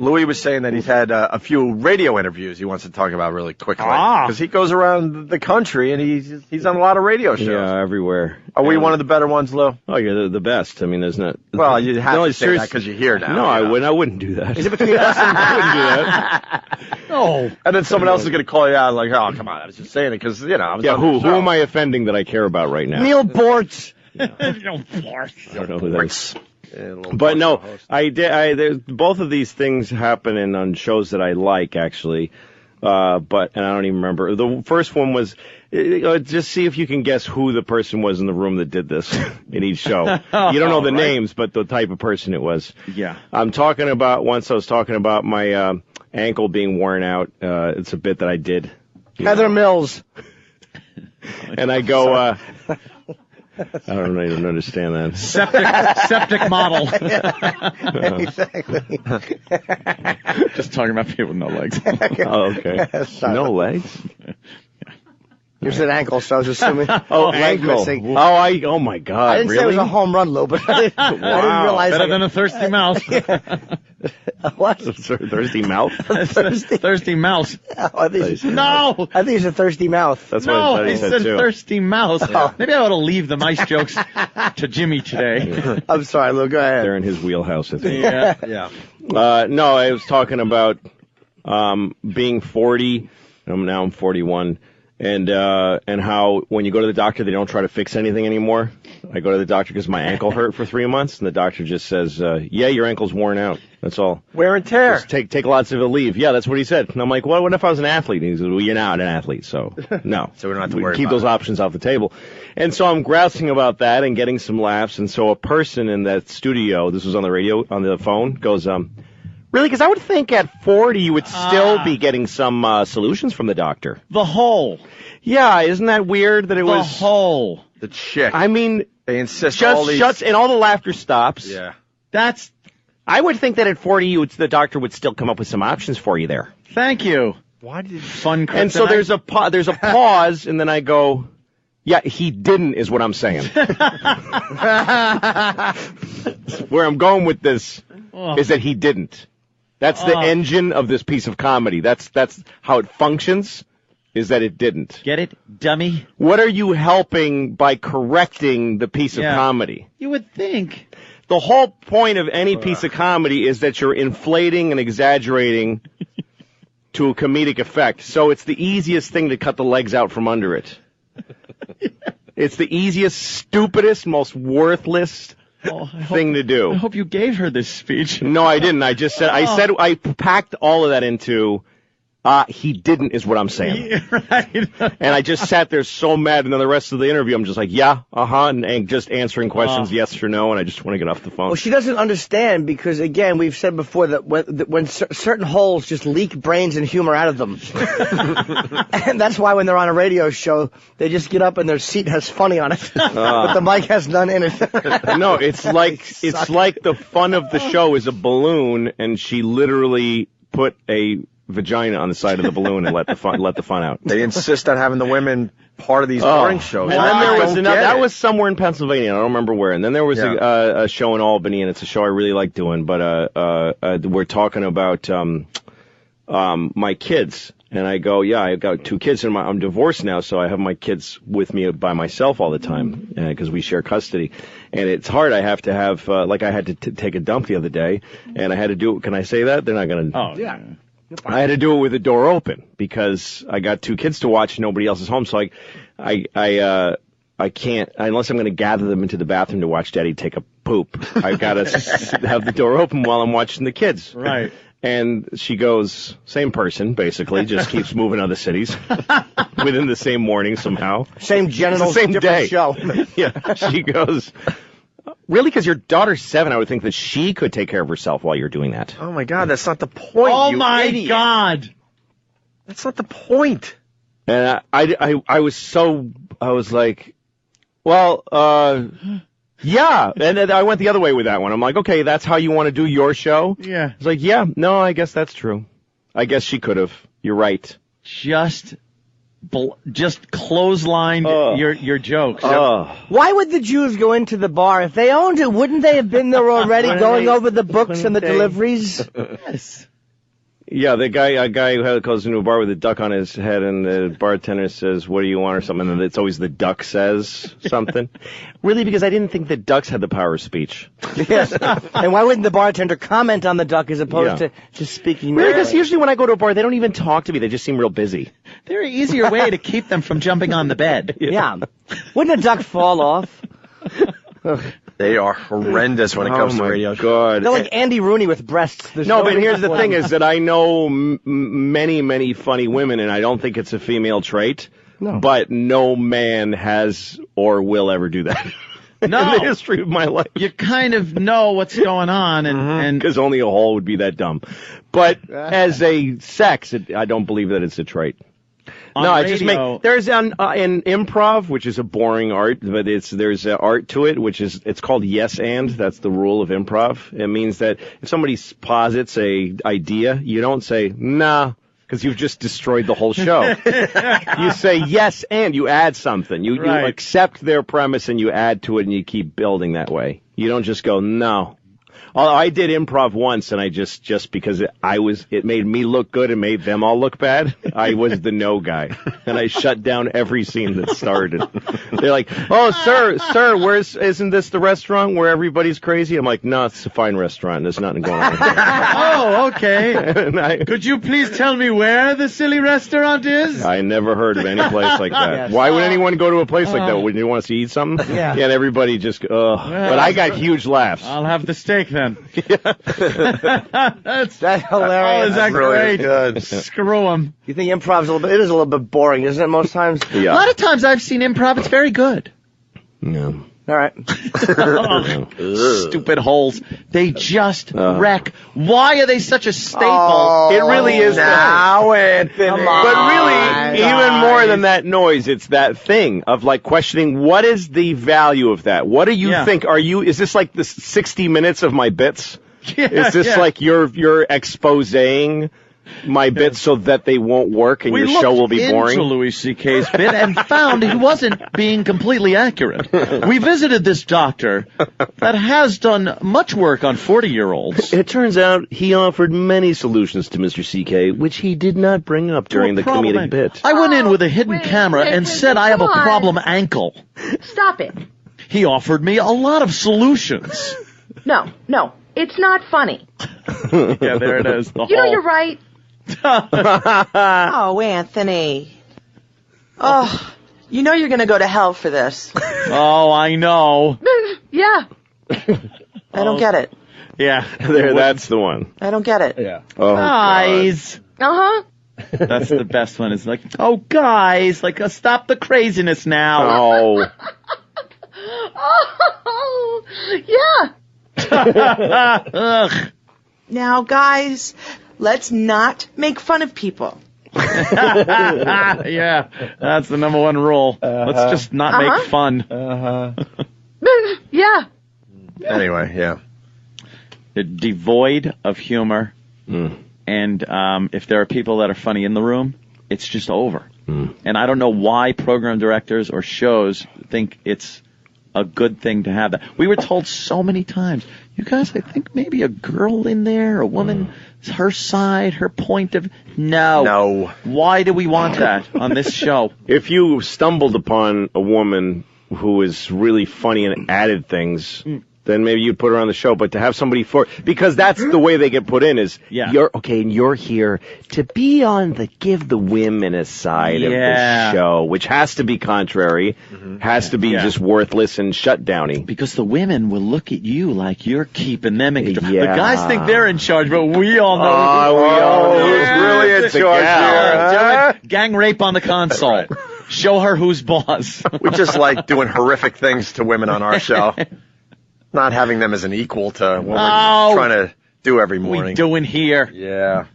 Louis was saying that he's had a few radio interviews he wants to talk about really quickly. Because he goes around the country and he's on a lot of radio shows. Yeah, everywhere. Are we one of the better ones, Lou? Oh, you're the best. I mean, there's not... Well, you have to say that because you're here now. No, I wouldn't do that. Is it between us and... I wouldn't do that. No. And then someone else is going to call you out like, oh, come on, I was just saying it because, you know... Who am I offending that I care about right now? Neil Bortz. I don't know who that is. But no, there's both of these things happen on shows that I like, actually. And I don't even remember. The first one was, just see if you can guess who the person was in the room that did this in each show. You don't know the names, but the type of person it was. Yeah. Once I was talking about my ankle being worn out. It's a bit that I did. Heather Mills. And I go, I don't even understand that. Septic model. Exactly. Just talking about people with no legs. Oh, okay. No legs? You said ankle, so I was assuming. Ankle. Missing. Oh my God. I didn't say it was a home run, Lou, but I didn't realize. Better than a thirsty mouse. What? Thirsty mouth? Thirsty mouse. I think it's a thirsty mouth. That's what I thought he said too. Thirsty mouse. Yeah. Maybe I ought to leave the mice jokes to Jimmy today. I'm sorry, Lou. Go ahead. They're in his wheelhouse, I think. Yeah. No, I was talking about being 40. Now I'm 41. And how when you go to the doctor, they don't try to fix anything anymore. I go to the doctor because my ankle hurt for 3 months, and the doctor just says, yeah, your ankle's worn out. That's all. Wear and tear. Just take lots of leave. Yeah, that's what he said. And I'm like, well, what if I was an athlete? And he says, well, you're not an athlete, so no. So we don't have to worry keep about those options off the table. And so I'm grousing about that and getting some laughs. And so a person in that studio, this was on the radio, on the phone, goes, really? Because I would think at 40 you would still be getting some solutions from the doctor. The hole. Yeah, isn't that weird that it was... The hole. The chick. I mean... They insist just shuts, and all the laughter stops. Yeah. I would think that at 40 the doctor would still come up with some options for you there. Thank you. Why did... Fun kryptonite. And so there's a pause, and then I go... Yeah, he didn't, is what I'm saying. Where I'm going with this is that he didn't. That's the engine of this piece of comedy. That's how it functions, is that it didn't. Get it, dummy? What are you helping by correcting the piece of comedy? You would think. The whole point of any piece of comedy is that you're inflating and exaggerating to a comedic effect. So it's the easiest thing to cut the legs out from under it. It's the easiest, stupidest, most worthless thing to do. I hope you gave her this speech. No, I didn't. I just said, I packed all of that into, he didn't is what I'm saying. Yeah, right. And I just sat there so mad, and then the rest of the interview, I'm just like, yeah, and just answering questions, yes or no, and I just want to get off the phone. Well, she doesn't understand because, again, we've said before that when certain holes just leak brains and humor out of them. And that's why when they're on a radio show, they just get up and their seat has funny on it, but the mic has none in it. No, it's like the fun of the show is a balloon, and she literally put a vagina on the side of the balloon and let the fun out. They insist on having the women part of these morning shows. And then there was that was somewhere in Pennsylvania. I don't remember where. And then there was a show in Albany, and it's a show I really like doing. But we're talking about my kids, and I go, yeah, I've got 2 kids, and I'm divorced now, so I have my kids with me by myself all the time because we share custody. And it's hard. I have to have I had to take a dump the other day, and I had to do it. Can I say that? They're not going to. Oh yeah. I had to do it with the door open because I got 2 kids to watch. Nobody else is home, so I can't unless I'm going to gather them into the bathroom to watch Daddy take a poop. I've got to have the door open while I'm watching the kids. Right. And she goes, same person, basically, just keeps moving other cities within the same morning somehow. Same genitals, same different day. show. Yeah. She goes, really? Because your daughter's 7, I would think that she could take care of herself while you're doing that. Oh, my God, that's not the point, Oh, you my idiot. God. That's not the point. And I was like, well, yeah. And then I went the other way with that one. I'm like, okay, that's how you want to do your show? Yeah. It's like, yeah, no, I guess that's true. I guess she could have. You're right. Just just clotheslined your jokes. Why would the Jews go into the bar? If they owned it, wouldn't they have been there already going over the books and the deliveries? Yes. Yeah, a guy who goes into a bar with a duck on his head, and the bartender says, "What do you want?" or something, and it's always the duck says something. Really, because I didn't think that ducks had the power of speech. Yes. And why wouldn't the bartender comment on the duck as opposed to just speaking? Really, because usually when I go to a bar, they don't even talk to me. They just seem real busy. There's an easier way to keep them from jumping on the bed. Yeah. Wouldn't a duck fall off? They are horrendous when it comes to radio shows. God. They're like Andy Rooney with breasts. No, but here's the thing is that I know many, many funny women, and I don't think it's a female trait. No. But no man has or will ever do that. No. In the history of my life. You kind of know what's going on, and because only a hole would be that dumb. But as a sex, I don't believe that it's a trait. No, I just there's an improv, which is a boring art, but there's art to it, it's called yes and. That's the rule of improv. It means that if somebody posits a idea, you don't say nah, because you've just destroyed the whole show. You say yes and you add something. You accept their premise and you add to it and you keep building that way. You don't just go no. I did improv once, and I just because it made me look good and made them all look bad. I was the no guy, and I shut down every scene that started. They're like, "Oh, sir, isn't this the restaurant where everybody's crazy?" I'm like, "No, it's a fine restaurant. There's nothing going on here." Oh, okay. Could you please tell me where the silly restaurant is? I never heard of any place like that. Yes. Why would anyone go to a place like that? Wouldn't you want to eat something? Yeah. And everybody just, But I got huge laughs. I'll have the steak then. That's hilarious. Oh, is that really great? Good. Screw them. You think improv's it is a little bit boring, isn't it, most times? Yeah. A lot of times I've seen improv, it's very good. No. All right. Stupid holes. They just wreck. Why are they such a staple? Oh, it really is. Now, Anthony. But really, even more than that noise, it's that thing of like questioning what is the value of that? What do you think? Is this like the 60 minutes of my bits? Is this like you're exposing my bits so that they won't work and your show will be boring? We looked into Louis C.K.'s bit and found he wasn't being completely accurate. We visited this doctor that has done much work on 40-year-olds. It turns out he offered many solutions to Mr. C.K., which he did not bring up during the comedic bit. I went in with a hidden camera and said I have a problem ankle. Stop it. He offered me a lot of solutions. No, it's not funny. Yeah, there it is. You know, you're right. Oh, Anthony. Oh, you know you're going to go to hell for this. Oh, I know. Yeah. I don't get it. Yeah. That's the one. I don't get it. Yeah. Oh, guys. Uh-huh. That's the best one. It's like, oh, guys, like, stop the craziness now. Oh. Oh, yeah. Ugh. Now, guys, let's not make fun of people. Yeah, that's the number one rule. Let's just not make fun. Yeah. Anyway, yeah. They're devoid of humor. And if there are people that are funny in the room, it's just over. And I don't know why program directors or shows think it's a good thing to have that. We were told so many times, you guys, I think maybe a girl in there, a woman, her side, her point of... No. Why do we want that on this show? If you stumbled upon a woman who is really funny and added things... then maybe you'd put her on the show, but to have somebody because that's the way they get put in is, you're here to be on give the women a side of the show, which has to be contrary, has to be just worthless and shutdowny. Because the women will look at you like you're keeping them in control. The guys think they're in charge, but we all know who's really in charge here. Gang rape on the console. Show her who's boss. We just like doing horrific things to women on our show. Not having them as an equal to what we're trying to do every morning. We doing here. Yeah.